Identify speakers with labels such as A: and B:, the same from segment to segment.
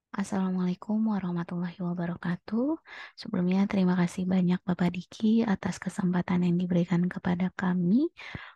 A: Assalamualaikum warahmatullahi wabarakatuh. Sebelumnya terima kasih banyak Bapak Diki atas kesempatan yang diberikan kepada kami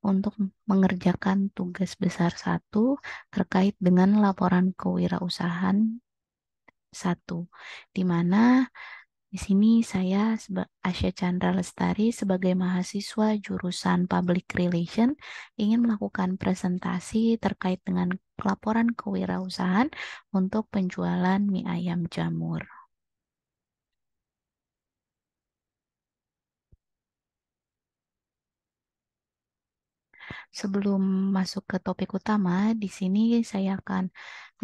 A: untuk mengerjakan tugas besar satu terkait dengan laporan kewirausahaan satu, di mana di sini saya Asya Chandra Lestari sebagai mahasiswa jurusan Public Relation ingin melakukan presentasi terkait dengan laporan kewirausahaan untuk penjualan mie ayam jamur. Sebelum masuk ke topik utama, di sini saya akan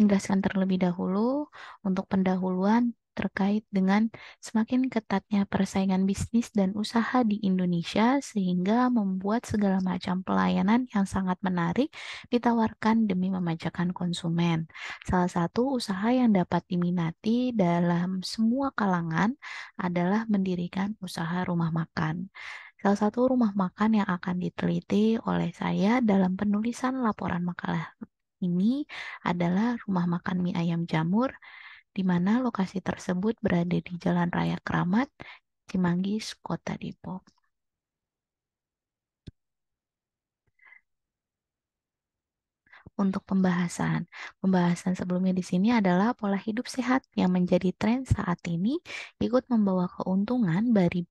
A: menjelaskan terlebih dahulu untuk pendahuluan terkait dengan semakin ketatnya persaingan bisnis dan usaha di Indonesia sehingga membuat segala macam pelayanan yang sangat menarik ditawarkan demi memanjakan konsumen. Salah satu usaha yang dapat diminati dalam semua kalangan adalah mendirikan usaha rumah makan. Salah satu rumah makan yang akan diteliti oleh saya dalam penulisan laporan makalah ini adalah rumah makan mie ayam jamur, di mana lokasi tersebut berada di Jalan Raya Kramat, Cimanggis, Kota Depok. Untuk pembahasan sebelumnya di sini adalah pola hidup sehat yang menjadi tren saat ini ikut membawa keuntungan bagi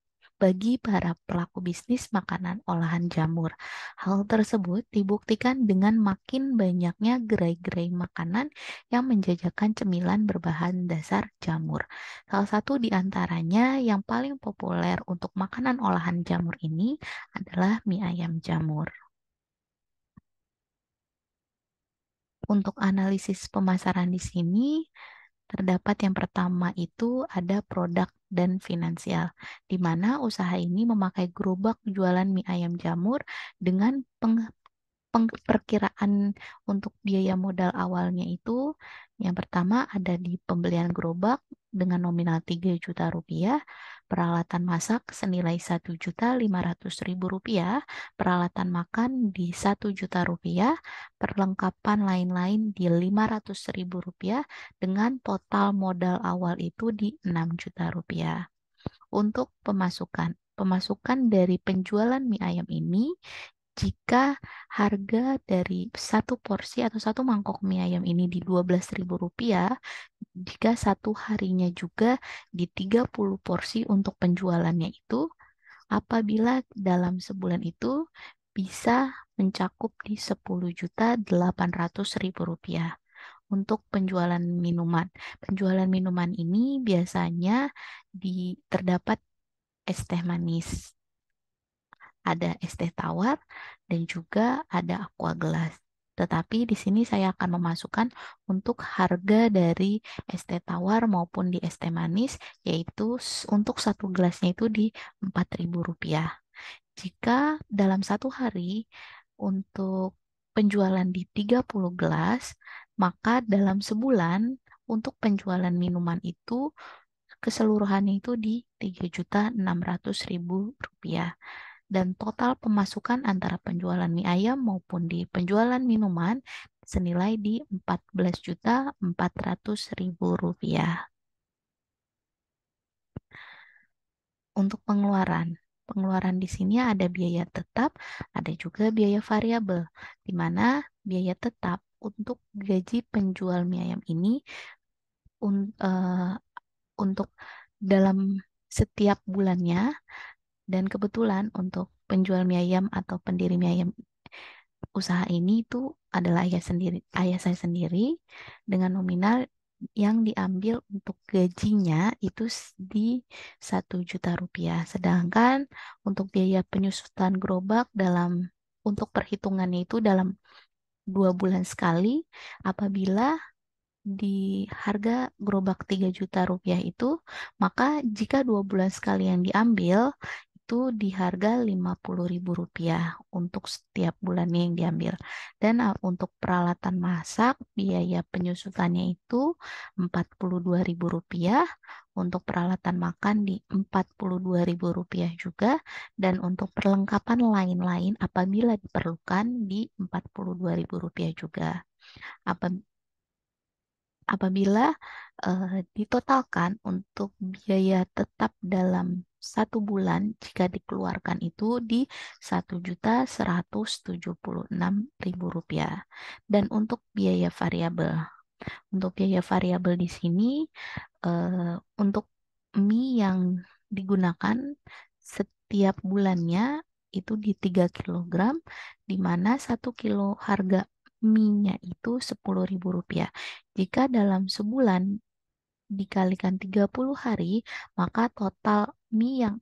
A: para pelaku bisnis makanan olahan jamur. Hal tersebut dibuktikan dengan makin banyaknya gerai-gerai makanan yang menjajakan cemilan berbahan dasar jamur. Salah satu di antaranya yang paling populer untuk makanan olahan jamur ini adalah mie ayam jamur. Untuk analisis pemasaran di sini, terdapat yang pertama itu ada produk dan finansial, di mana usaha ini memakai gerobak jualan mie ayam jamur dengan perkiraan untuk biaya modal awalnya itu yang pertama ada di pembelian gerobak dengan nominal 3 juta rupiah, peralatan masak senilai 1.500.000 rupiah, peralatan makan di 1 juta rupiah, perlengkapan lain-lain di 500.000 rupiah dengan total modal awal itu di 6 juta rupiah. Untuk pemasukan dari penjualan mie ayam ini jika harga dari satu porsi atau satu mangkok mie ayam ini di 12.000 rupiah, jika satu harinya juga di 30 porsi untuk penjualannya itu, apabila dalam sebulan itu bisa mencakup di 10.800.000 rupiah untuk penjualan minuman. Penjualan minuman ini biasanya terdapat es teh manis, ada es teh tawar, dan juga ada aqua gelas. Tetapi di sini saya akan memasukkan untuk harga dari es teh tawar maupun di es teh manis, yaitu untuk satu gelasnya itu di 4.000 rupiah. Jika dalam satu hari untuk penjualan di 30 gelas, maka dalam sebulan untuk penjualan minuman itu keseluruhannya itu di 3.600.000 rupiah dan total pemasukan antara penjualan mie ayam maupun di penjualan minuman senilai di 14.400.000 rupiah. Untuk pengeluaran di sini ada biaya tetap, ada juga biaya variabel, di mana biaya tetap untuk gaji penjual mie ayam ini un- eh, untuk dalam setiap bulannya dan kebetulan untuk penjual mie ayam atau pendiri mie ayam usaha ini itu adalah ayah saya sendiri dengan nominal yang diambil untuk gajinya itu di 1 juta rupiah. Sedangkan untuk biaya penyusutan gerobak untuk perhitungannya itu dalam 2 bulan sekali apabila di harga gerobak 3 juta rupiah itu, maka jika 2 bulan sekali yang diambil, itu di harga 50.000 rupiah untuk setiap bulannya yang diambil. Dan untuk peralatan masak, biaya penyusutannya itu 42.000 rupiah, untuk peralatan makan di 42.000 rupiah juga, dan untuk perlengkapan lain-lain apabila diperlukan di 42.000 rupiah juga. Apa Apabila ditotalkan untuk biaya tetap dalam 1 bulan jika dikeluarkan itu di 1.176.000 rupiah. Dan untuk biaya variabel di sini untuk mie yang digunakan setiap bulannya itu di 3 kilogram, di mana 1 kilo harga mie-nya itu 10.000 rupiah. Jika dalam sebulan dikalikan 30 hari, maka total mie yang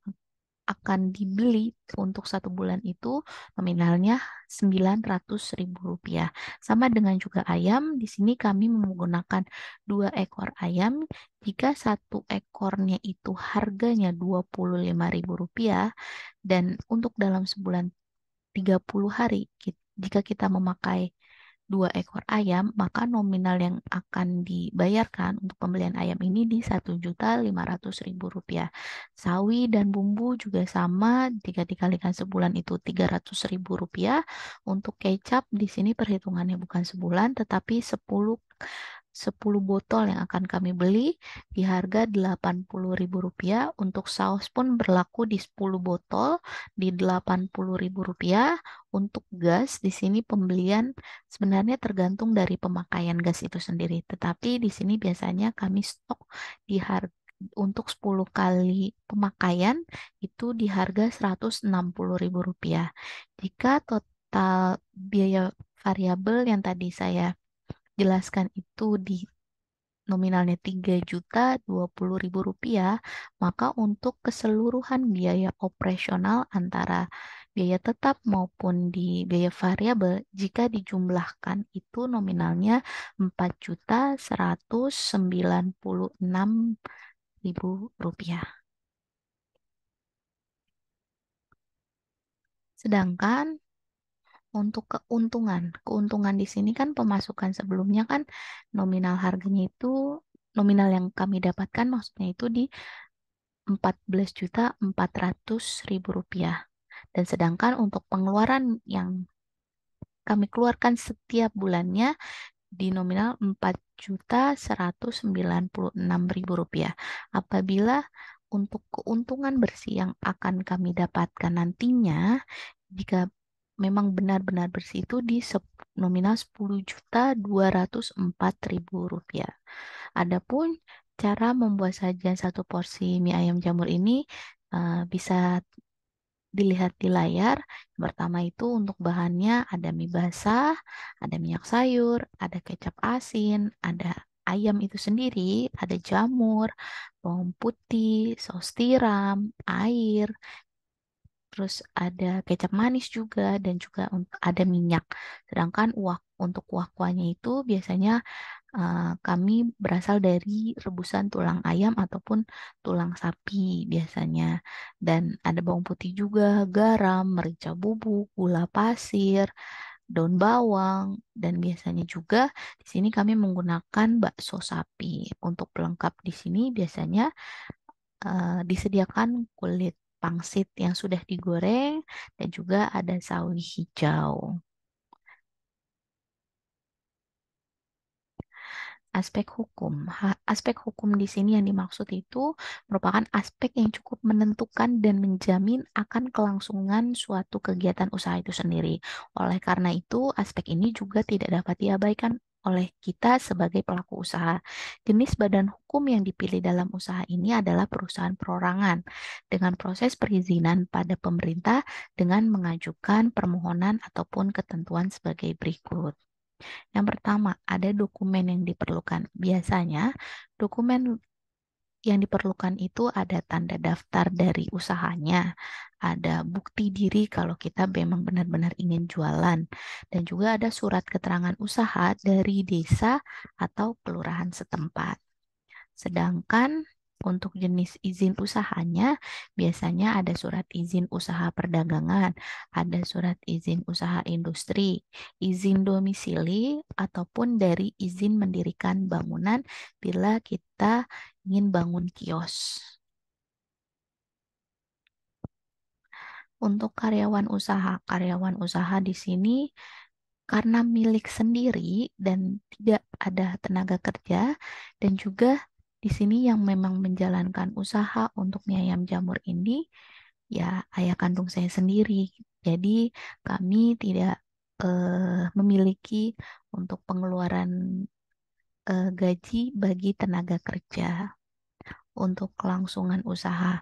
A: akan dibeli untuk 1 bulan itu nominalnya 900.000 rupiah. Sama dengan juga ayam, di sini kami menggunakan 2 ekor ayam. Jika 1 ekornya itu harganya 25.000 rupiah, dan untuk dalam sebulan 30 hari, jika kita memakai 2 ekor ayam, maka nominal yang akan dibayarkan untuk pembelian ayam ini di 1.500.000 rupiah. Sawi dan bumbu juga sama, jika dikalikan sebulan itu 300.000 rupiah. Untuk kecap di sini perhitungannya bukan sebulan, tetapi 10 botol yang akan kami beli di harga 80.000 rupiah. Untuk saus pun berlaku di 10 botol di 80.000 rupiah. Untuk gas di sini pembelian sebenarnya tergantung dari pemakaian gas itu sendiri. Tetapi di sini biasanya kami stok di harga untuk 10 kali pemakaian itu di harga 160.000 rupiah. Jika total biaya variabel yang tadi saya jelaskan itu di nominalnya 3.020.000 rupiah, maka untuk keseluruhan biaya operasional antara biaya tetap maupun di biaya variabel, jika dijumlahkan itu nominalnya 4.196.000 rupiah. Sedangkan untuk keuntungan di sini kan pemasukan sebelumnya kan nominal harganya itu, nominal yang kami dapatkan maksudnya itu di 14.400.000 rupiah. Dan sedangkan untuk pengeluaran yang kami keluarkan setiap bulannya di nominal 4.196.000 rupiah. Apabila untuk keuntungan bersih yang akan kami dapatkan nantinya, jika memang benar-benar bersih itu di nominal 10.204.000 rupiah. Adapun cara membuat sajian 1 porsi mie ayam jamur ini bisa dilihat di layar. Yang pertama itu untuk bahannya ada mie basah, ada minyak sayur, ada kecap asin, ada ayam itu sendiri, ada jamur, bawang putih, saus tiram, air, terus ada kecap manis juga, dan juga ada minyak. Sedangkan untuk kuah-kuahnya itu biasanya kami berasal dari rebusan tulang ayam ataupun tulang sapi biasanya. Dan ada bawang putih juga, garam, merica bubuk, gula pasir, daun bawang, dan biasanya juga di sini kami menggunakan bakso sapi. Untuk pelengkap di sini biasanya disediakan kulit pangsit yang sudah digoreng dan juga ada sawi hijau. Aspek hukum di sini yang dimaksud itu merupakan aspek yang cukup menentukan dan menjamin akan kelangsungan suatu kegiatan usaha itu sendiri. Oleh karena itu, aspek ini juga tidak dapat diabaikan oleh kita sebagai pelaku usaha. Jenis badan hukum yang dipilih dalam usaha ini adalah perusahaan perorangan dengan proses perizinan pada pemerintah dengan mengajukan permohonan ataupun ketentuan sebagai berikut. Yang pertama, ada dokumen yang diperlukan. Biasanya, dokumen yang diperlukan itu ada tanda daftar dari usahanya, ada bukti diri kalau kita memang benar-benar ingin jualan, dan juga ada surat keterangan usaha dari desa atau kelurahan setempat. Sedangkan untuk jenis izin usahanya, biasanya ada surat izin usaha perdagangan, ada surat izin usaha industri, izin domisili, ataupun dari izin mendirikan bangunan bila kita ingin bangun kios. Untuk karyawan usaha di sini karena milik sendiri dan tidak ada tenaga kerja, dan juga di sini yang memang menjalankan usaha untuk mie ayam jamur ini ya ayah kandung saya sendiri. Jadi kami tidak memiliki untuk pengeluaran gaji bagi tenaga kerja untuk kelangsungan usaha.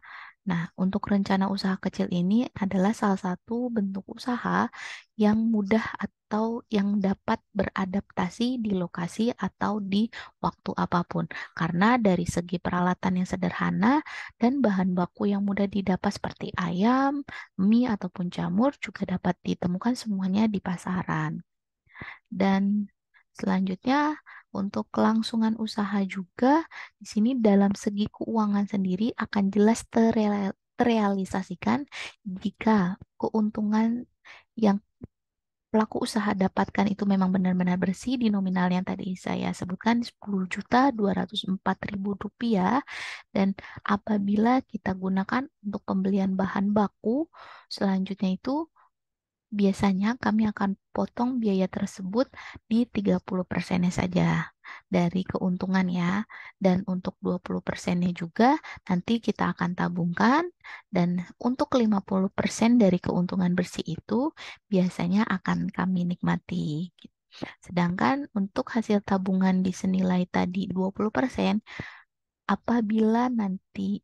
A: Nah, untuk rencana usaha kecil ini adalah salah satu bentuk usaha yang mudah atau yang dapat beradaptasi di lokasi atau di waktu apapun. Karena dari segi peralatan yang sederhana dan bahan baku yang mudah didapat seperti ayam, mie, ataupun jamur juga dapat ditemukan semuanya di pasaran. Dan selanjutnya untuk kelangsungan usaha juga di sini dalam segi keuangan sendiri akan jelas terrealisasikan jika keuntungan yang pelaku usaha dapatkan itu memang benar-benar bersih di nominal yang tadi saya sebutkan 10.204.000 rupiah, dan apabila kita gunakan untuk pembelian bahan baku selanjutnya itu biasanya kami akan potong biaya tersebut di 30%-nya saja dari keuntungan ya. Dan untuk 20%-nya juga nanti kita akan tabungkan, dan untuk 50% dari keuntungan bersih itu biasanya akan kami nikmati. Sedangkan untuk hasil tabungan di senilai tadi 20%, apabila nanti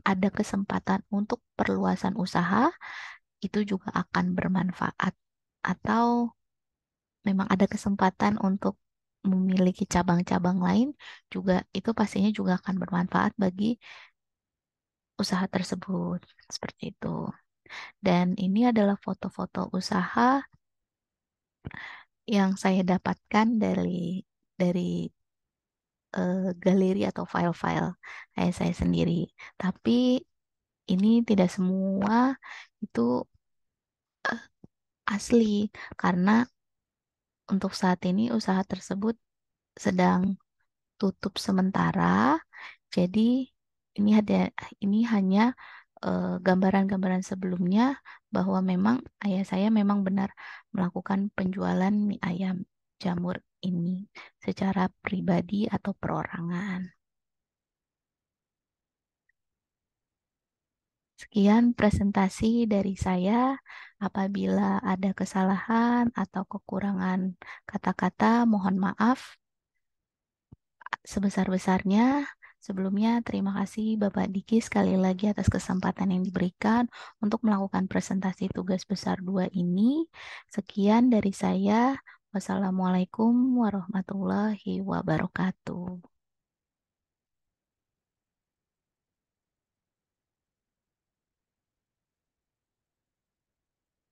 A: ada kesempatan untuk perluasan usaha, itu juga akan bermanfaat. Atau memang ada kesempatan untuk memiliki cabang-cabang lain, juga itu pastinya juga akan bermanfaat bagi usaha tersebut. Seperti itu. Dan ini adalah foto-foto usaha yang saya dapatkan dari galeri atau file-file saya sendiri. Tapi ini tidak semua itu eh, asli, karena untuk saat ini usaha tersebut sedang tutup sementara. Jadi ini hanya gambaran-gambaran sebelumnya bahwa memang ayah saya memang benar melakukan penjualan mie ayam jamur ini secara pribadi atau perorangan. Sekian presentasi dari saya. Apabila ada kesalahan atau kekurangan kata-kata, mohon maaf sebesar-besarnya. Sebelumnya, terima kasih Bapak Diki sekali lagi atas kesempatan yang diberikan untuk melakukan presentasi tugas besar 2 ini. Sekian dari saya. Wassalamualaikum warahmatullahi wabarakatuh.